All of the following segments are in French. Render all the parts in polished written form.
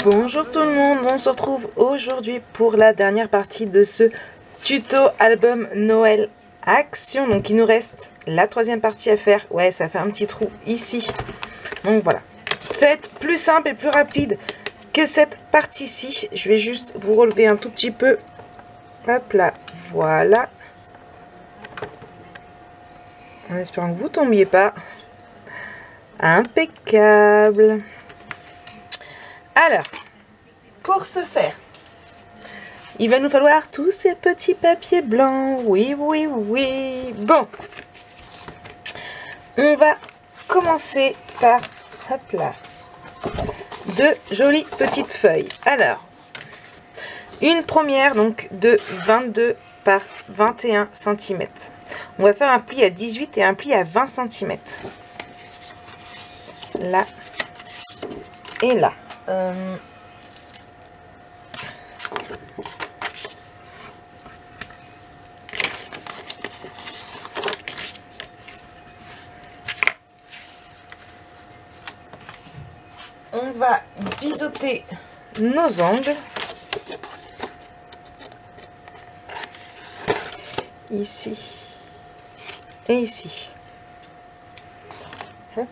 Bonjour tout le monde, on se retrouve aujourd'hui pour la dernière partie de ce tuto album Noël Action. Donc il nous reste la troisième partie à faire. Ouais, ça fait un petit trou ici. Donc voilà. Ça va être plus simple et plus rapide que cette partie-ci. Je vais juste vous relever un tout petit peu. Hop là, voilà. En espérant que vous ne tombiez pas. Impeccable. Alors, pour ce faire, il va nous falloir tous ces petits papiers blancs. Oui, oui, oui. Bon. On va commencer par, hop là, de jolies petites feuilles. Alors, une première donc de 22 par 21 cm. On va faire un pli à 18 et un pli à 20 cm. Là et là. On va biseauter nos angles. Ici et ici. On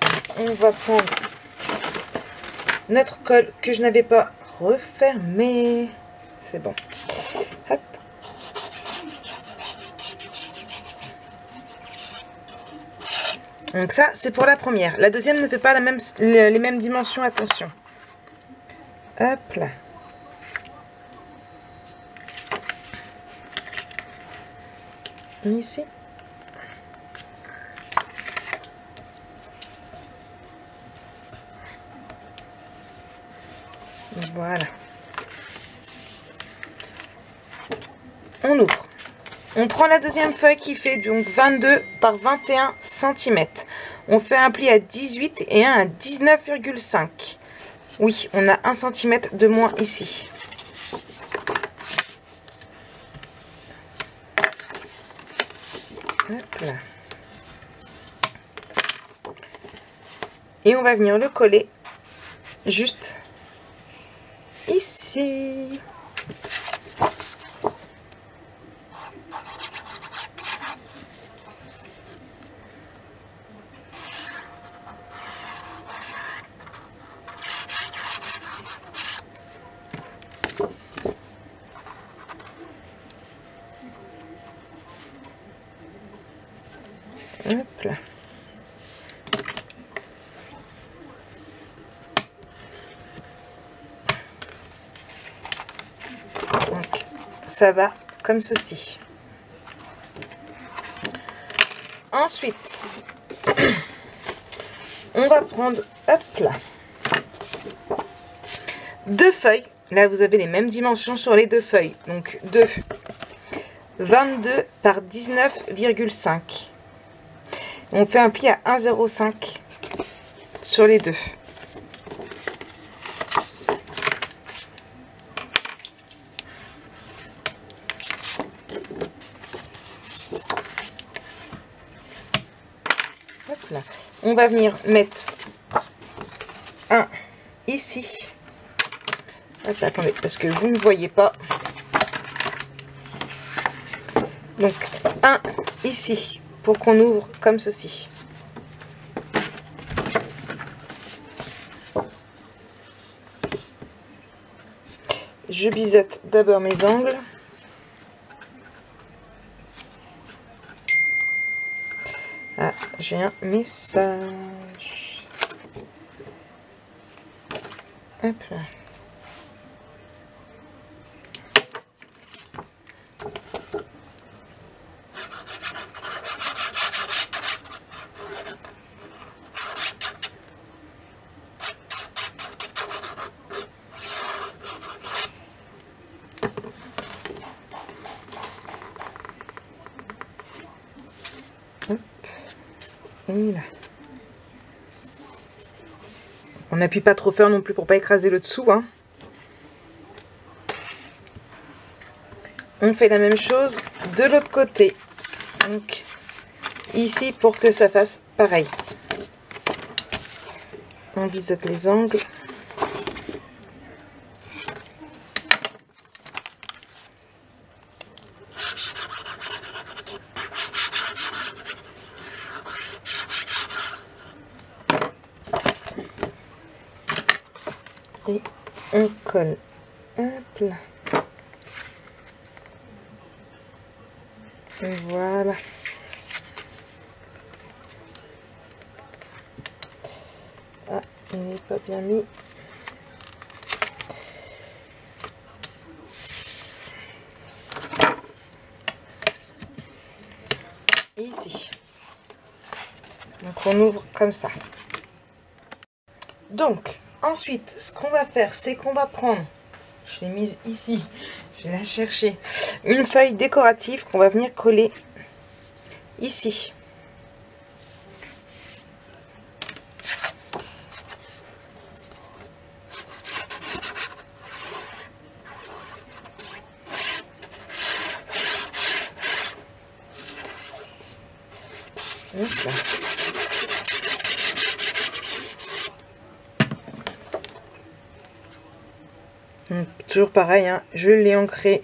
va prendre notre colle que je n'avais pas refermé. C'est bon. Hop. Donc ça, c'est pour la première. La deuxième ne fait pas les mêmes dimensions, attention. Hop là. Ici. Voilà. On ouvre. On prend la deuxième feuille qui fait donc 22 par 21 cm. On fait un pli à 18 et un à 19,5. Oui, on a 1 cm de moins ici. Hop là. Et on va venir le coller juste ici. Hop là. Donc, ça va comme ceci. Ensuite, on va prendre, hop là, deux feuilles. Là, vous avez les mêmes dimensions sur les deux feuilles. Donc, 22 par 19,5. On fait un pli à 1,05 sur les deux. Hop là. On va venir mettre un ici. Hop, attendez, parce que vous ne voyez pas. Donc, un ici, pour qu'on ouvre comme ceci. Je biseaute d'abord mes angles. Ah, j'ai un message. Hop là. Et là. On n'appuie pas trop fort non plus pour pas écraser le dessous, hein. On fait la même chose de l'autre côté. Donc ici pour que ça fasse pareil. On biseaute les angles. colle. Hop là. Et voilà. Ah, il n'est pas bien mis. Ici. Donc on ouvre comme ça. Donc ensuite ce qu'on va faire, c'est qu'on va prendre, je l'ai mise ici, je vais la chercher, une feuille décorative qu'on va venir coller ici. Là. Donc, toujours pareil, hein, je l'ai ancré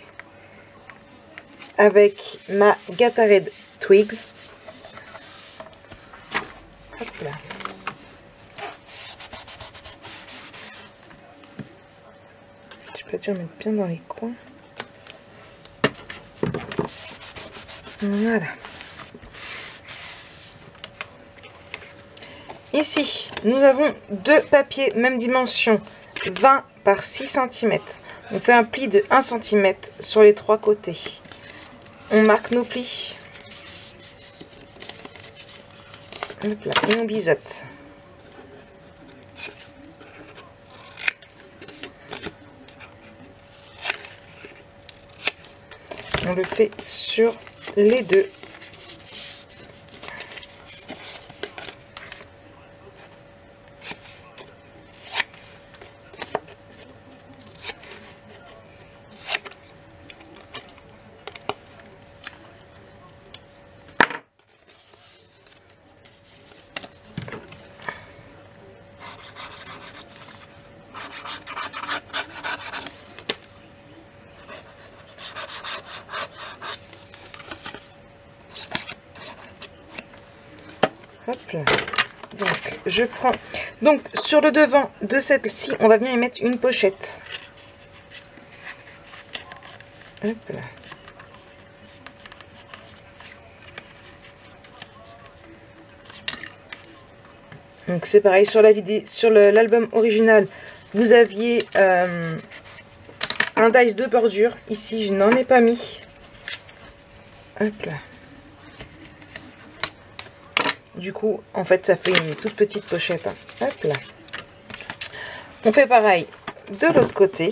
avec ma Gatorade Twigs. Hop là. Je peux déjà mettre bien dans les coins. Voilà. Ici, nous avons deux papiers, même dimension, 20 par 6 cm. On fait un pli de 1 cm sur les trois côtés. On marque nos plis. Hop là, et on biseaute. On le fait sur les deux. Hop là. Donc je prends, donc sur le devant de celle-ci, on va venir y mettre une pochette. Hop là. Donc c'est pareil sur la vidéo, sur l'album original, vous aviez un dice de bordure. Ici, je n'en ai pas mis. Hop là. Du coup, en fait, ça fait une toute petite pochette. Hein. Hop là. On fait pareil de l'autre côté.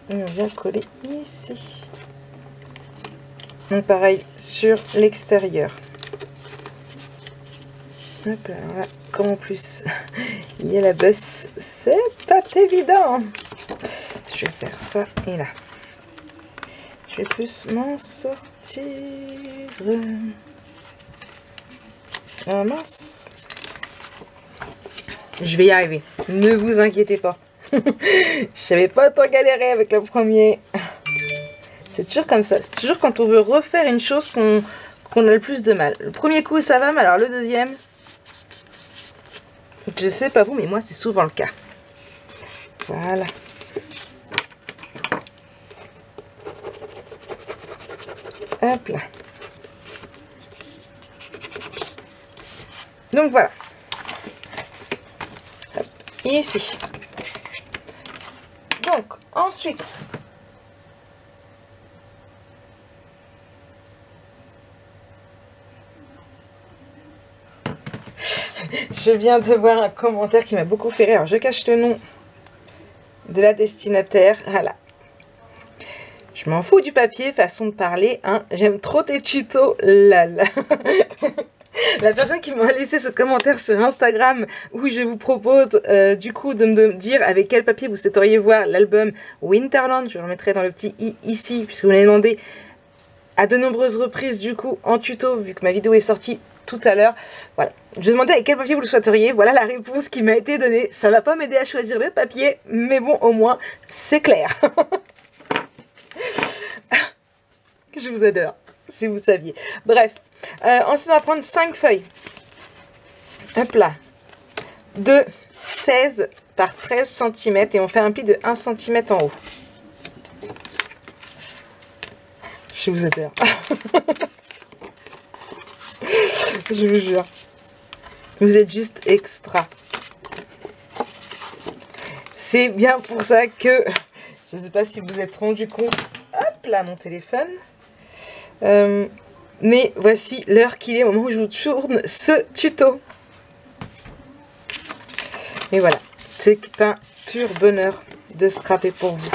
Et on vient coller ici. Donc pareil sur l'extérieur. Hop là, voilà. Comme en plus il y a la bosse, c'est pas évident. Je vais faire ça et là. Je vais plus m'en sortir. Ah mince. Je vais y arriver. Ne vous inquiétez pas. Je savais pas autant galérer avec le premier. C'est toujours comme ça. C'est toujours quand on veut refaire une chose qu'on a le plus de mal. Le premier coup ça va, mais alors le deuxième, je sais pas vous, mais moi c'est souvent le cas. Voilà. Hop là. Donc voilà. Hop, ici. Donc ensuite, je viens de voir un commentaire qui m'a beaucoup fait rire. Alors, je cache le nom de la destinataire. Voilà. Je m'en fous du papier, façon de parler. Hein. J'aime trop tes tutos. Lol. La personne qui m'a laissé ce commentaire sur Instagram où je vous propose du coup de me dire avec quel papier vous souhaiteriez voir l'album Winterland. Je le remettrai dans le petit i ici puisque vous l'avez demandé. à de nombreuses reprises du coup en tuto, vu que ma vidéo est sortie tout à l'heure. Voilà, je demandais avec quel papier vous le souhaiteriez, voilà la réponse qui m'a été donnée. Ça va pas m'aider à choisir le papier, mais bon, au moins c'est clair. Je vous adore, si vous saviez. Bref, ensuite on va prendre 5 feuilles. Hop là, de 16 par 13 cm et on fait un pli de 1 cm en haut. Je vous adore. Je vous jure. Vous êtes juste extra. C'est bien pour ça que... Je ne sais pas si vous êtes rendu compte. Hop là, mon téléphone. Mais voici l'heure qu'il est au moment où je vous tourne ce tuto. Et voilà. C'est un pur bonheur de scraper pour vous.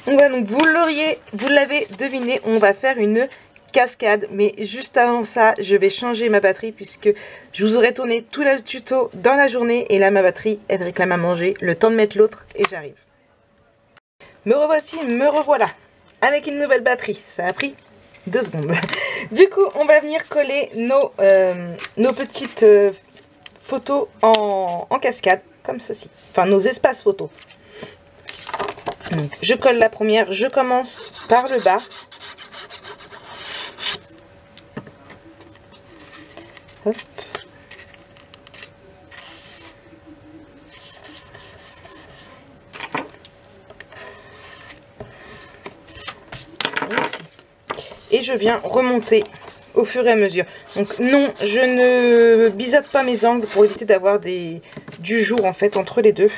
Voilà, donc vous l'avez deviné, on va faire une cascade. Mais juste avant ça, je vais changer ma batterie puisque je vous aurais tourné tout le tuto dans la journée. Et là, ma batterie, elle réclame à manger. Le temps de mettre l'autre et j'arrive. Me revoici, me revoilà. Avec une nouvelle batterie. Ça a pris 2 secondes. Du coup, on va venir coller nos petites photos en cascade, comme ceci. Enfin, nos espaces photos. Donc, je colle la première, je commence par le bas. Hop. Ici. Et je viens remonter au fur et à mesure. Donc non, je ne biseaute pas mes angles pour éviter d'avoir du jour en fait entre les deux.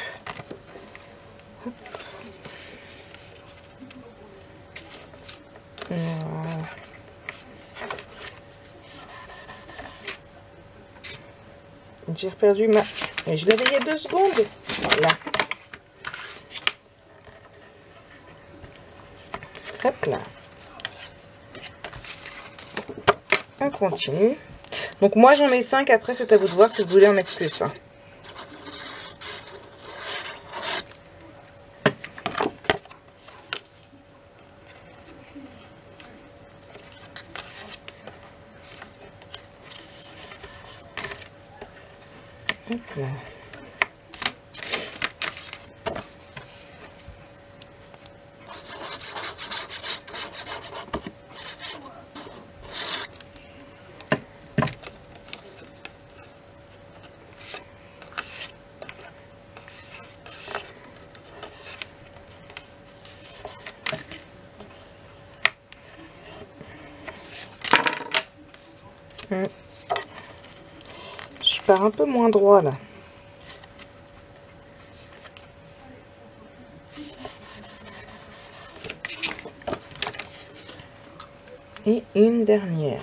J'ai perdu ma... Et je l'avais il y a 2 secondes. Voilà. Hop là. On continue. Donc moi j'en mets 5. Après c'est à vous de voir si vous voulez en mettre plus. Hein. Hop là. Je pars un peu moins droit là. Et une dernière.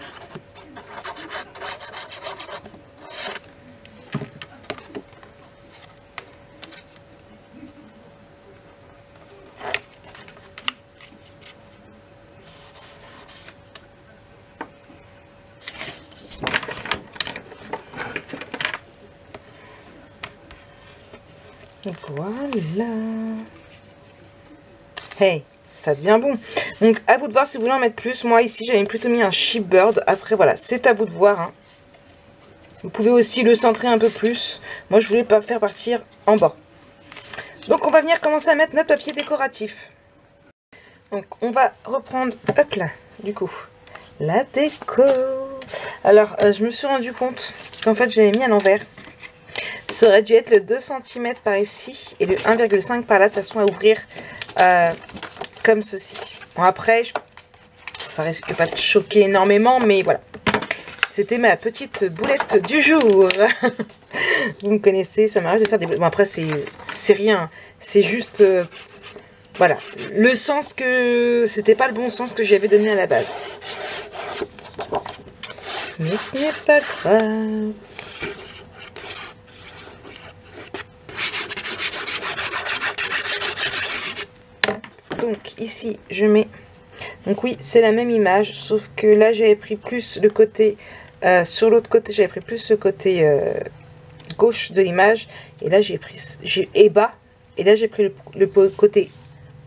Voilà. Hey, ça devient bon. Donc, à vous de voir si vous voulez en mettre plus. Moi, ici, j'avais plutôt mis un sheepbird. Après, voilà, c'est à vous de voir. Hein. Vous pouvez aussi le centrer un peu plus. Moi, je voulais pas faire partir en bas. Donc, on va venir commencer à mettre notre papier décoratif. Donc, on va reprendre, hop là, du coup, la déco. Alors, je me suis rendu compte qu'en fait, j'avais mis à l'envers. Ça aurait dû être le 2 cm par ici et le 1,5 par là, de façon à ouvrir comme ceci. Bon, après, ça risque pas de choquer énormément, mais voilà. C'était ma petite boulette du jour. Vous me connaissez, ça m'arrive de faire des... Bon, après, c'est rien. C'est juste... voilà. Le sens que... C'était pas le bon sens que j'avais donné à la base. Mais ce n'est pas grave. Donc ici je mets, donc oui c'est la même image, sauf que là j'avais pris plus le côté, sur l'autre côté j'avais pris plus le côté gauche de l'image, et là j'ai pris, et bas, Et là, j'ai pris le côté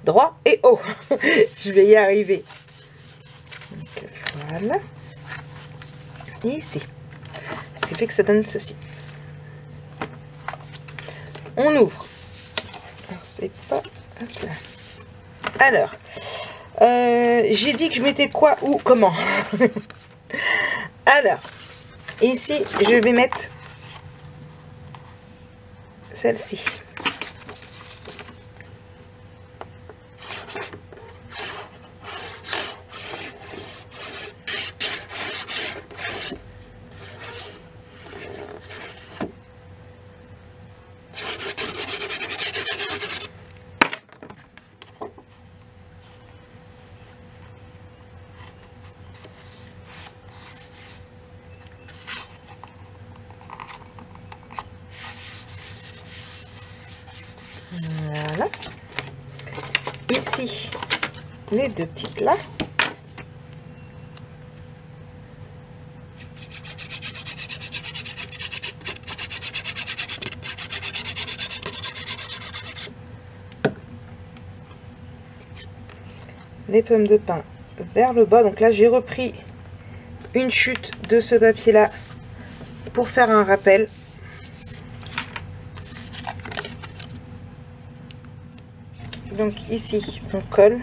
droit et haut. Je vais y arriver. Donc, voilà. Et ici. C'est fait que ça donne ceci. On ouvre. Alors, c'est pas... Hop là. Alors, j'ai dit que je mettais quoi, où, comment. Alors, ici, je vais mettre celle-ci. Voilà. Ici, les deux petites là. Les pommes de pin vers le bas. Donc là, j'ai repris une chute de ce papier là pour faire un rappel. Donc ici, on colle.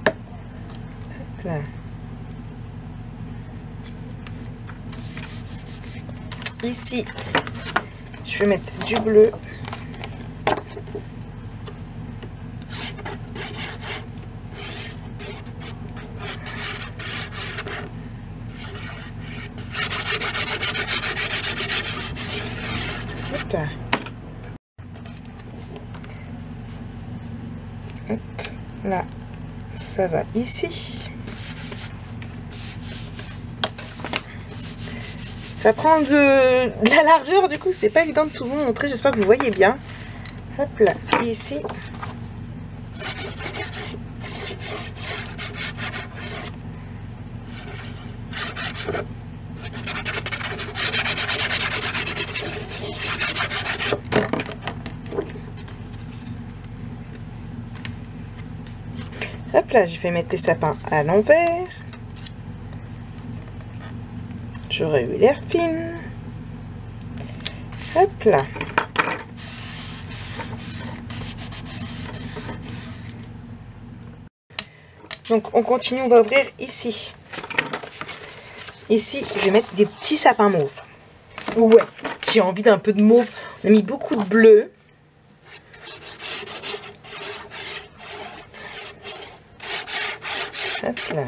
Hop là. Ici, je vais mettre du bleu. Hop là. Hop là, ça va ici. Ça prend de la largeur, du coup c'est pas évident de tout vous montrer, j'espère que vous voyez bien. Hop là, et ici. Hop là, je vais mettre les sapins à l'envers. J'aurais eu l'air fine. Hop là. Donc on continue, on va ouvrir ici. Ici, je vais mettre des petits sapins mauves. Ouais, j'ai envie d'un peu de mauve. On a mis beaucoup de bleu. Hop là.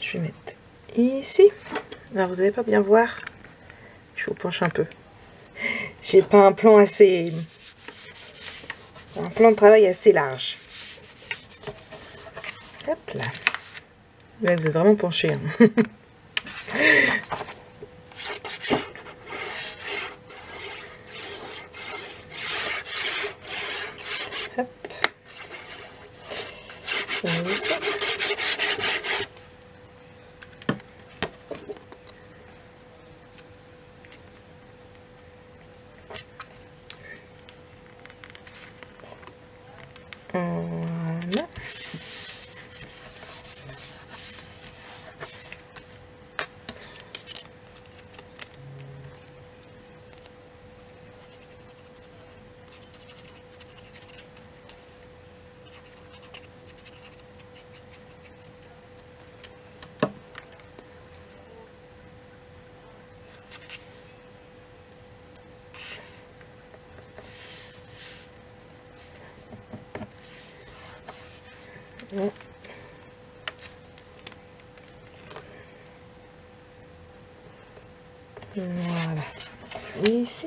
Je vais mettre ici. Alors vous n'allez pas bien voir. Je vous penche un peu. J'ai pas un plan assez... un plan de travail assez large. Hop là. Là vous êtes vraiment penché. Hein. Hop. Voilà. Voilà. Et ici,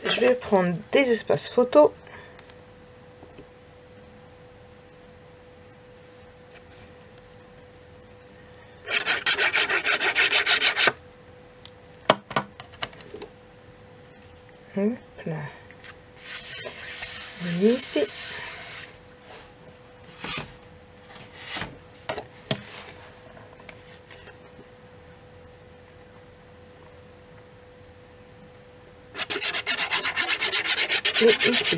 je vais prendre des espaces photos. ici. Et ici.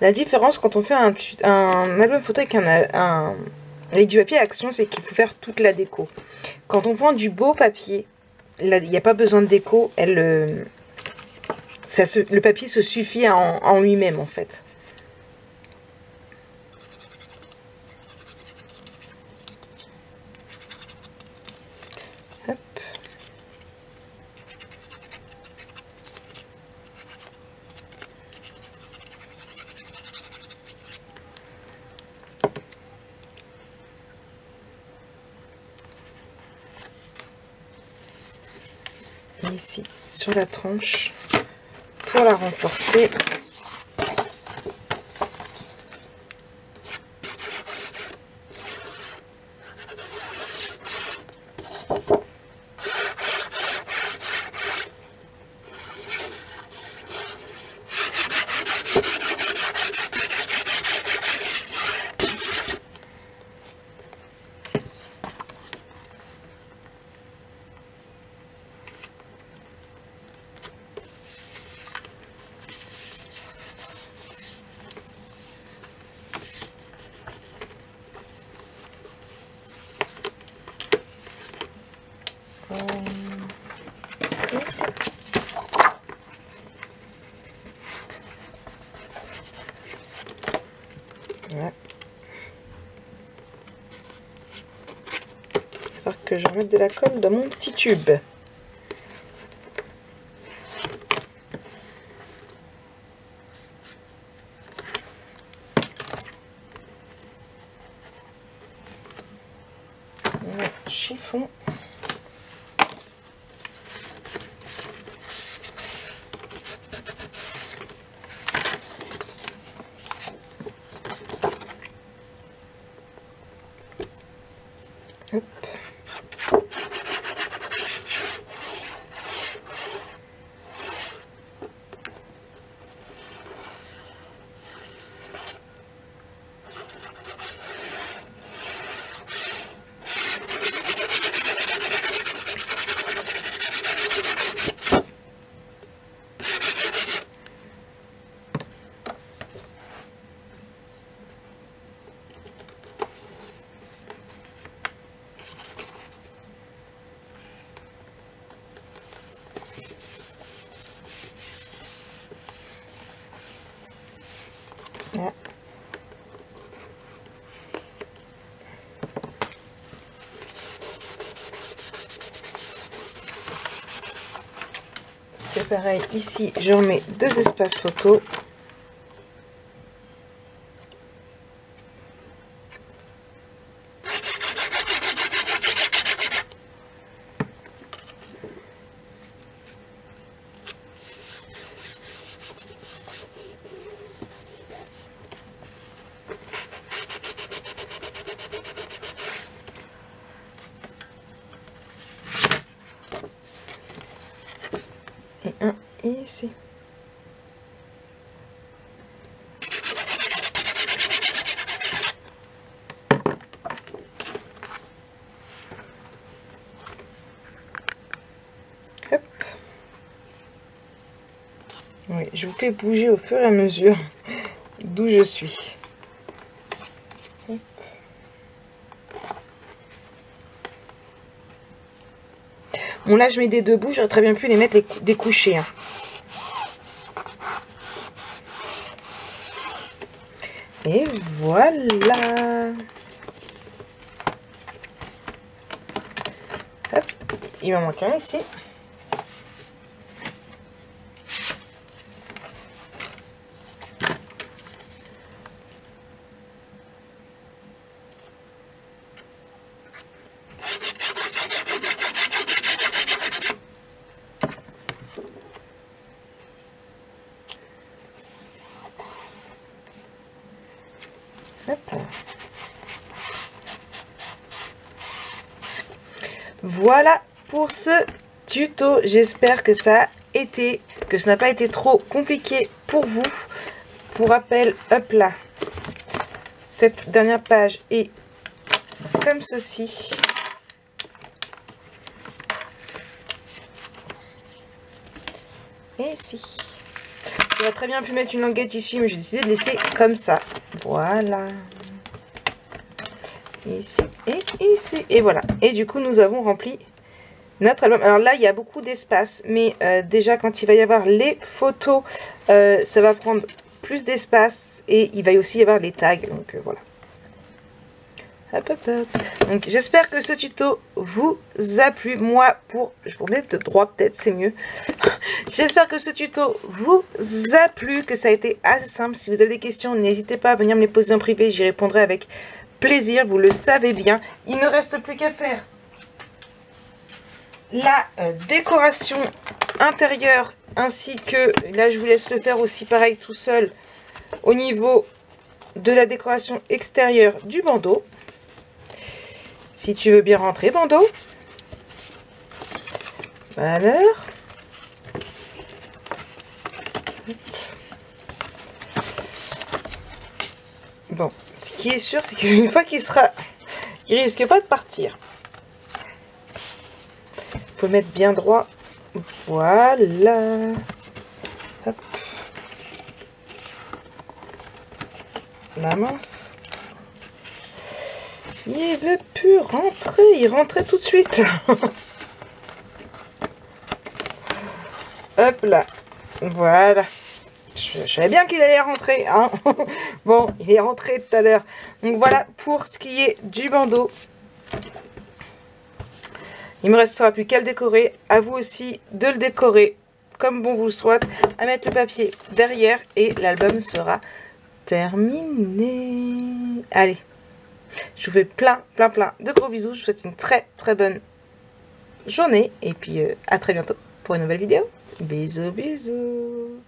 La différence quand on fait un album photo avec du papier action, c'est qu'il faut faire toute la déco. Quand on prend du beau papier, il n'y a pas besoin de déco, le papier se suffit en lui-même en fait. Hop. Et ici, sur la tranche, pour la renforcer. Ici. Voilà. Il va falloir que je remette de la colle dans mon petit tube. Voilà, chiffon. Hop. Voilà. C'est pareil, ici je remets 2 espaces photo. Et un ici. Hop. Oui, je vous fais bouger au fur et à mesure d'où je suis. Hop. Bon, là je mets des debout, j'aurais très bien pu les mettre des couchés. Hein. Et voilà. Hop. Il m'en manque un ici. Hop. voilà pour ce tuto. J'espère que ça n'a pas été trop compliqué pour vous. Pour rappel, hop là, cette dernière page est comme ceci. Et ici. J'aurais très bien pu mettre une languette ici, mais j'ai décidé de laisser comme ça. Voilà. Ici et ici. Et voilà. Et du coup, nous avons rempli notre album. Alors là, il y a beaucoup d'espace, mais déjà, quand il va y avoir les photos, ça va prendre plus d'espace. Et il va aussi y avoir les tags. Donc voilà. Hop, hop, hop. Donc j'espère que ce tuto vous a plu. Moi, je vous remets de droit peut-être, c'est mieux. J'espère que ce tuto vous a plu, que ça a été assez simple. Si vous avez des questions, n'hésitez pas à venir me les poser en privé. J'y répondrai avec plaisir, vous le savez bien. Il ne reste plus qu'à faire la décoration intérieure, ainsi que, là je vous laisse le faire aussi pareil tout seul, au niveau de la décoration extérieure du bandeau. Si tu veux bien rentrer, bandeau. Alors. Bon, ce qui est sûr, c'est qu'une fois qu'il sera... Il risque pas de partir. Il faut mettre bien droit. Voilà. Hop. La mince. Il veut plus rentrer. Il rentrait tout de suite. Hop là. Voilà. Je savais bien qu'il allait rentrer. Hein. Bon, il est rentré tout à l'heure. Donc voilà pour ce qui est du bandeau. Il ne me restera plus qu'à le décorer. À vous aussi de le décorer comme bon vous le souhaite. À mettre le papier derrière et l'album sera terminé. Allez. Je vous fais plein de gros bisous. Je vous souhaite une très bonne journée. Et puis à très bientôt pour une nouvelle vidéo. Bisous, bisous.